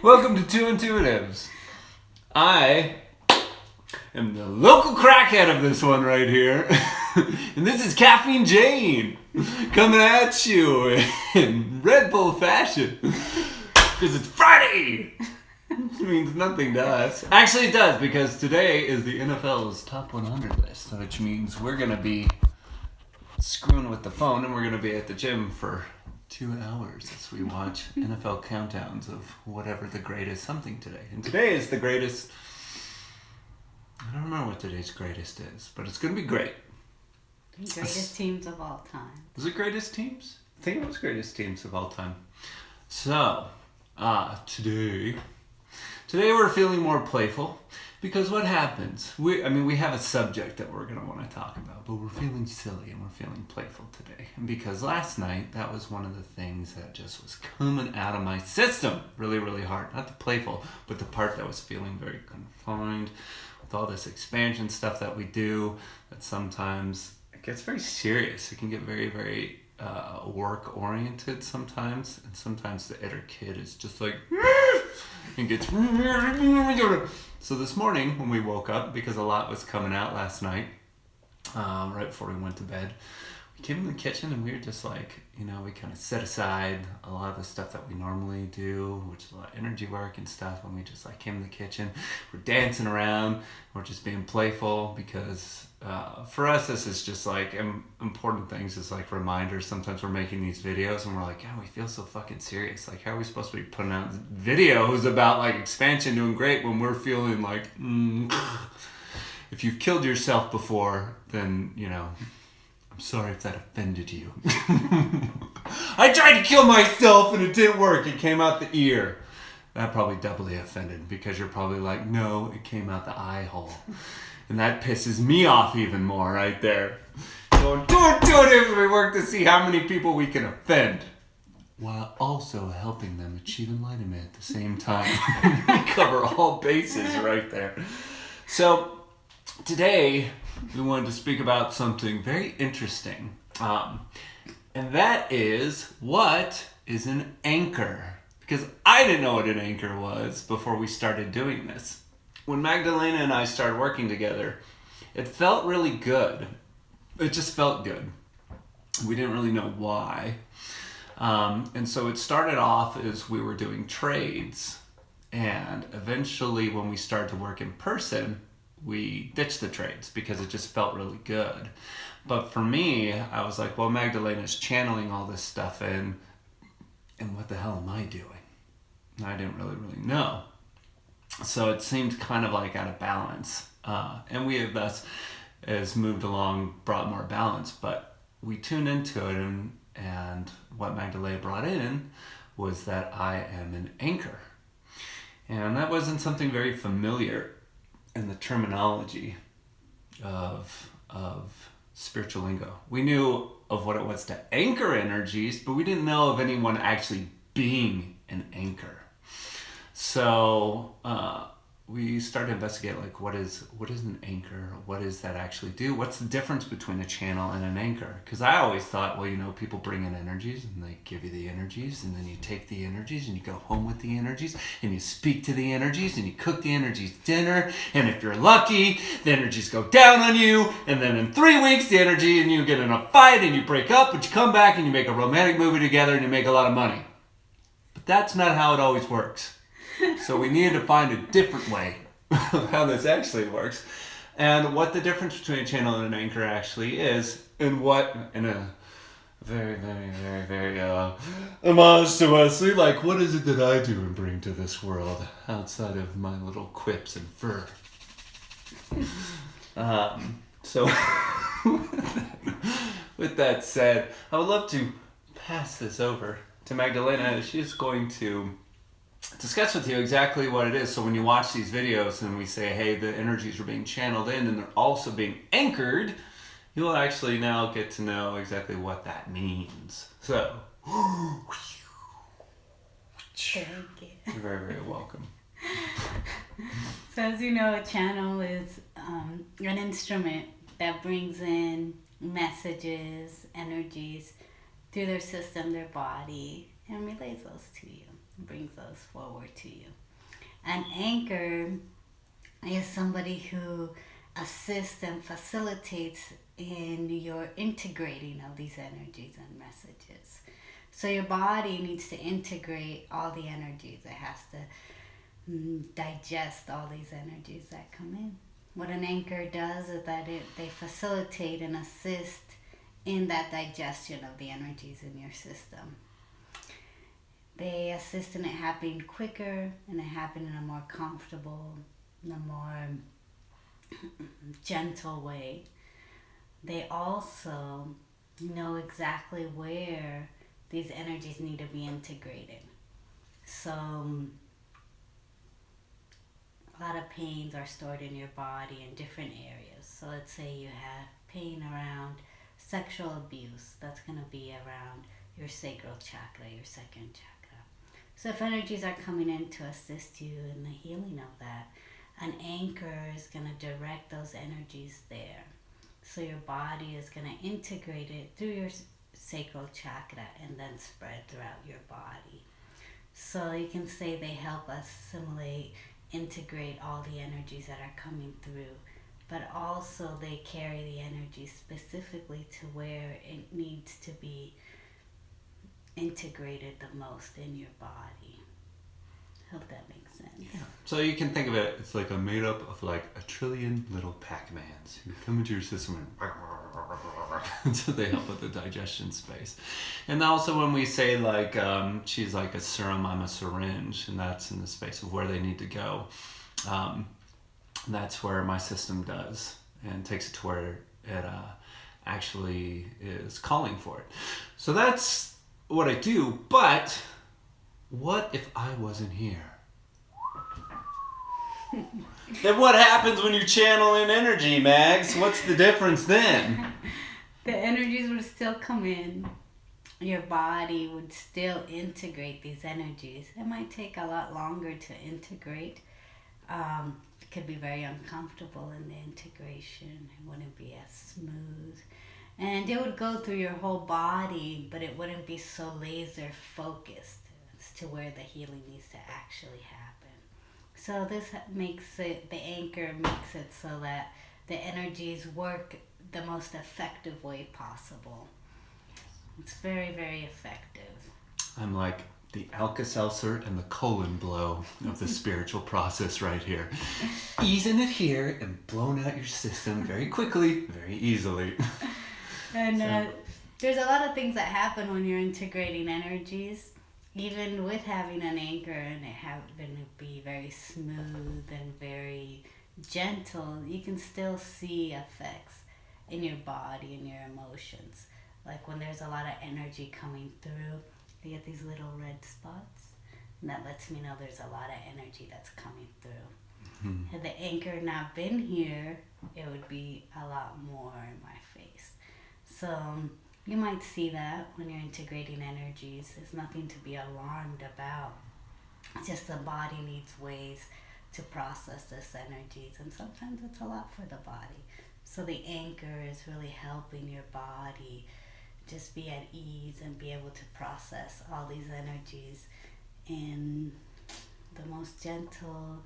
Welcome to 2Intuitives. I am the local crackhead of this one right here. And this is Caffeine Jane coming at you in Red Bull fashion. Because it's Friday! Which means nothing to us. Actually it does, because today is the NFL's top 100 list, which means we're going to be screwing with the phone and we're going to be at the gym for 2 hours as we watch NFL countdowns of whatever the greatest something today. And today is the greatest... I don't remember what today's greatest is, but it's going to be great. Greatest teams of all time. Is it greatest teams? I think it was greatest teams of all time. So, today we're feeling more playful because what happens? We have a subject that we're going to want to talk about, but we're feeling silly and we're feeling playful today. And because last night, that was one of the things that just was coming out of my system really, really hard. Not the playful, but the part that was feeling very confined with all this expansion stuff that we do, that sometimes it gets very serious. It can get very, very work-oriented sometimes, and sometimes the inner kid is just like, and gets... So this morning when we woke up, because a lot was coming out last night, right before we went to bed, we came in the kitchen and we were just like, we kind of set aside a lot of the stuff that we normally do, which is a lot of energy work and stuff, and we just like came in the kitchen, we're dancing around, we're just being playful, because for us this is just like important things, is like reminders. Sometimes we're making these videos and we're like, we feel so fucking serious, like how are we supposed to be putting out videos about like expansion doing great when we're feeling like if you've killed yourself before, then I'm sorry if that offended you. I tried to kill myself and it didn't work. It came out the ear. That probably doubly offended, because you're probably like, no, it came out the eye hole. And that pisses me off even more right there. So do it. We work to see how many people we can offend, while also helping them achieve enlightenment at the same time. We cover all bases right there. So today we wanted to speak about something very interesting. And that is, what is an anchor? Because I didn't know what an anchor was before we started doing this. When Magdalena and I started working together, it felt really good. It just felt good. We didn't really know why. And so it started off as we were doing trades. And eventually when we started to work in person, we ditched the trades because it just felt really good. But for me, I was like, well, Magdalena's channeling all this stuff in, and what the hell am I doing? And I didn't really know. So it seemed kind of like out of balance. And we have thus, as moved along, brought more balance. But we tuned into it, and what Magdalena brought in was that I am an anchor. And that wasn't something very familiar in the terminology of spiritual lingo. We knew of what it was to anchor energies, but we didn't know of anyone actually being an anchor. So we started to investigate, like, what is an anchor? What does that actually do? What's the difference between a channel and an anchor? Because I always thought, well, people bring in energies and they give you the energies, and then you take the energies and you go home with the energies and you speak to the energies and you cook the energies dinner, and if you're lucky, the energies go down on you, and then in 3 weeks the energy, and you get in a fight and you break up, but you come back and you make a romantic movie together and you make a lot of money. But that's not how it always works. So we needed to find a different way of how this actually works, and what the difference between a channel and an anchor actually is, and what, in a very, very, very, very homage to Wesley, like, what is it that I do and bring to this world outside of my little quips and fur? So with that said, I would love to pass this over to Magdalena. She's going to discuss with you exactly what it is. So when you watch these videos and we say, hey, the energies are being channeled in and they're also being anchored, you'll actually now get to know exactly what that means. So, Thank you. You're very, very welcome. So as you know, a channel is an instrument that brings in messages, energies through their system, their body, and relays those to you, brings those forward to you. An anchor is somebody who assists and facilitates in your integrating of these energies and messages. So your body needs to integrate all the energies. It has to digest all these energies that come in. What an anchor does is that they facilitate and assist in that digestion of the energies in your system. They assist in it happening quicker and it happening in a more comfortable, in a more gentle way. They also know exactly where these energies need to be integrated. So a lot of pains are stored in your body in different areas. So let's say you have pain around sexual abuse. That's going to be around your sacral chakra, your second chakra. So if energies are coming in to assist you in the healing of that, an anchor is going to direct those energies there. So your body is going to integrate it through your sacral chakra and then spread throughout your body. So you can say they help assimilate, integrate all the energies that are coming through, but also they carry the energy specifically to where it needs to be integrated the most in your body. Hope that makes sense. Yeah. So you can think of it, it's like a made up of like a trillion little Pac-Mans who come into your system and so they help with the digestion space. And also when we say like she's like a serum, I'm a syringe, and that's in the space of where they need to go. That's where my system does and takes it to where it actually is calling for it. So that's what I do, but what if I wasn't here? Then what happens when you channel in energy, Mags? What's the difference then? The energies would still come in. Your body would still integrate these energies. It might take a lot longer to integrate. It could be very uncomfortable in the integration. It wouldn't be as smooth. And it would go through your whole body, but it wouldn't be so laser focused as to where the healing needs to actually happen. So this makes it, the anchor makes it so that the energies work the most effective way possible. It's very, very effective. I'm like the Alka-Seltzer and the colon blow of the spiritual process right here. Easing it here and blowing out your system very quickly, very easily. And there's a lot of things that happen when you're integrating energies. Even with having an anchor and it having to be very smooth and very gentle, you can still see effects in your body and your emotions. Like when there's a lot of energy coming through, you get these little red spots, and that lets me know there's a lot of energy that's coming through. Mm-hmm. Had the anchor not been here, it would be a lot more in my face. So you might see that when you're integrating energies. There's nothing to be alarmed about. It's just the body needs ways to process this energies, and sometimes it's a lot for the body. So the anchor is really helping your body just be at ease and be able to process all these energies in the most gentle,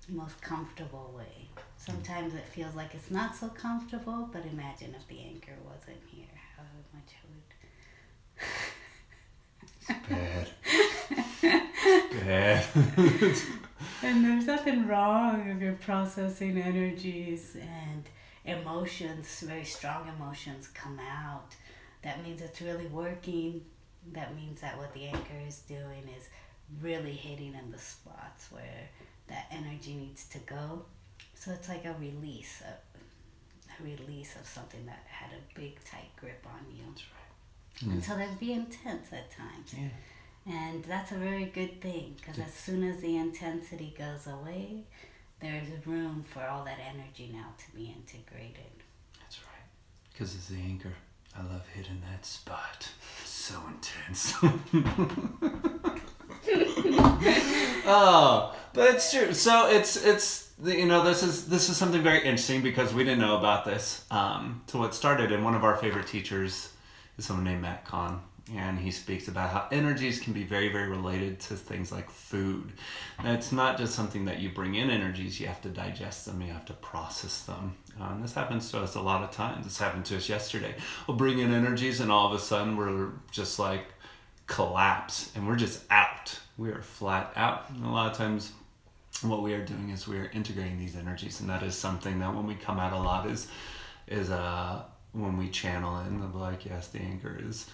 most comfortable way. Sometimes it feels like it's not so comfortable, but imagine if the anchor wasn't here, how much it would... Bad. And there's nothing wrong if you're processing energies and emotions, very strong emotions come out. That means it's really working. That means that what the anchor is doing is really hitting in the spots where that energy needs to go. So it's like a release of something that had a big tight grip on you. That's right. Mm-hmm. And so they'd be intense at times. Yeah. And that's a very good thing, because as soon as the intensity goes away, there's room for all that energy now to be integrated. That's right. Because as the anchor, I love hitting that spot. It's so intense. Oh, but it's true. So it's you know, this is something very interesting because we didn't know about this till it started, and one of our favorite teachers someone named Matt Kahn. And he speaks about how energies can be very, very related to things like food. And it's not just something that you bring in energies, you have to digest them, you have to process them. And this happens to us a lot of times. This happened to us yesterday. We'll bring in energies and all of a sudden we're just like collapse and we're just out. We are flat out. And a lot of times what we are doing is we are integrating these energies, and that is something that when we come out a lot is when we channel in of like, yes, the anchor is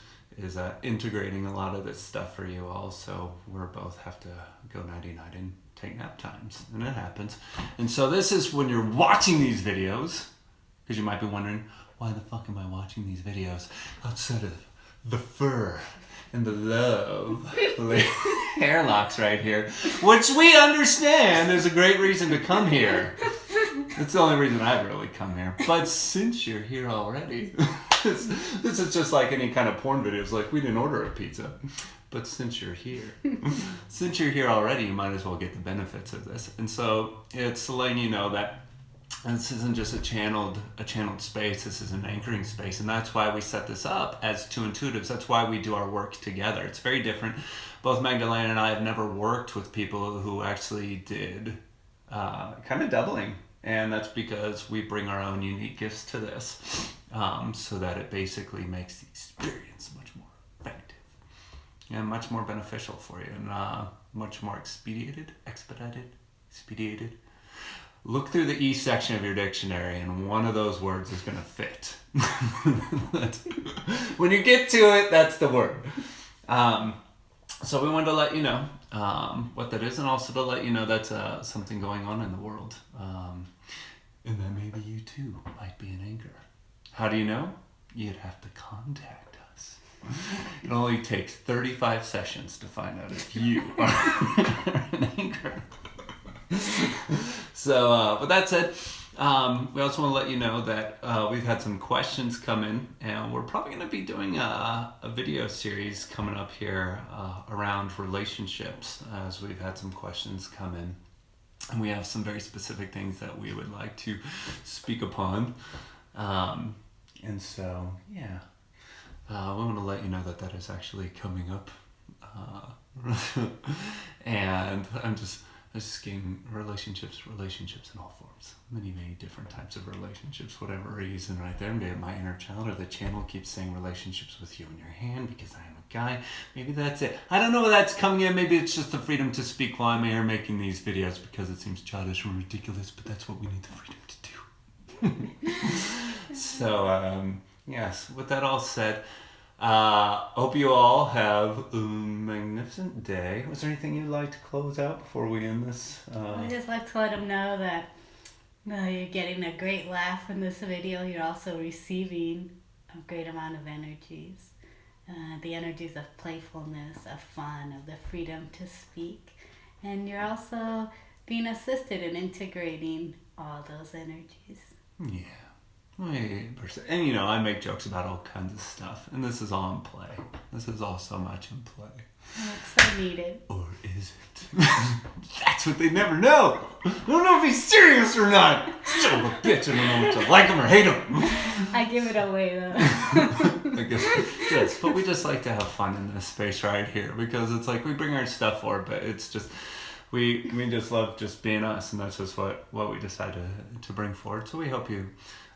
integrating a lot of this stuff for you all, so we're both have to go nighty-night and take nap times, and it happens. And so this is when you're watching these videos, because you might be wondering, why the fuck am I watching these videos outside of the fur and the love, the hair locks right here, which we understand is a great reason to come here. It's the only reason I've really come here. But since you're here already, this is just like any kind of porn videos. Like, we didn't order a pizza. But since you're here already, you might as well get the benefits of this. And so it's letting you know that this isn't just a channeled space. This is an anchoring space. And that's why we set this up as 2Intuitives. That's why we do our work together. It's very different. Both Magdalena and I have never worked with people who actually did kind of doubling. And that's because we bring our own unique gifts to this, so that it basically makes the experience much more effective and much more beneficial for you, and much more expedited. Look through the E section of your dictionary, and one of those words is going to fit. When you get to it, that's the word. So we wanted to let you know what that is, and also to let you know that's something going on in the world. And that maybe you too might be an anchor. How do you know? You'd have to contact us. It only takes 35 sessions to find out if you are an anchor. So, with that said, we also want to let you know that we've had some questions come in, and we're probably going to be doing a video series coming up here around relationships, as we've had some questions come in. And we have some very specific things that we would like to speak upon. And so, yeah, we want to let you know that is actually coming up. And I'm just getting relationships in all forms. Many different types of relationships, whatever reason right there. Maybe my inner child or the channel keeps saying relationships with you in your hand because I am a guy. Maybe that's it. I don't know where that's coming in. Maybe it's just the freedom to speak while I'm here making these videos because it seems childish or ridiculous, but that's what we need the freedom to do. So, yes, with that all said, hope you all have a magnificent day. Was there anything you'd like to close out before we end this? I'd just like to let them know that you're getting a great laugh in this video. You're also receiving a great amount of energies. The energies of playfulness, of fun, of the freedom to speak. And you're also being assisted in integrating all those energies. Yeah. And you know, I make jokes about all kinds of stuff, and this is all in play. This is all so much in play. And it's so needed. Or is it? That's what they never know. I don't know if he's serious or not. Son of a bitch, I don't know what to like him or hate him. I give it away though. I guess, yes, but we just like to have fun in this space right here, because it's like we bring our stuff forward, but it's just we just love just being us, and that's just what we decided to bring forward. So we hope you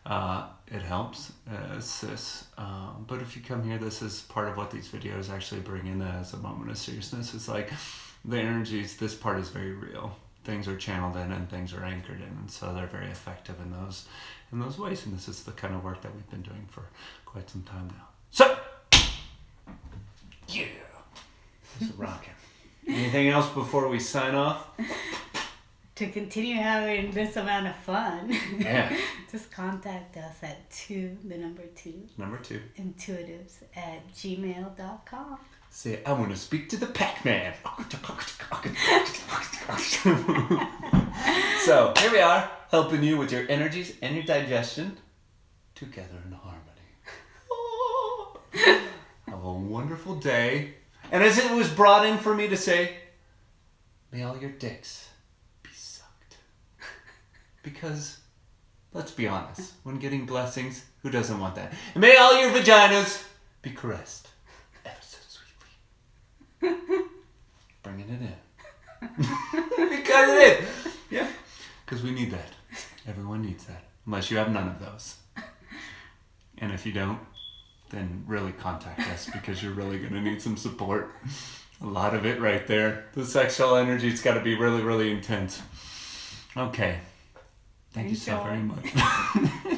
it helps, assists. But if you come here, this is part of what these videos actually bring in as a moment of seriousness. It's like the energies, this part is very real. Things are channeled in and things are anchored in, and so they're very effective in those ways. And this is the kind of work that we've been doing for quite some time now. So, yeah, this is rocking. Anything else before we sign off? To continue having this amount of fun, Yeah. just contact us at 2, the number 2, Intuitives at gmail.com. Say, I want to speak to the Pac-Man. So, here we are, helping you with your energies and your digestion together in harmony. Have a wonderful day. And as it was brought in for me to say, may all your dicks be sucked. Because, let's be honest, when getting blessings, who doesn't want that? And may all your vaginas be caressed ever so sweetly. Bringing it in. Because it is. Yeah. Because we need that. Everyone needs that. Unless you have none of those. And if you don't, then really contact us because you're really going to need some support. A lot of it right there. The sexual energy's got to be really, really intense. Okay. Thank you so very much.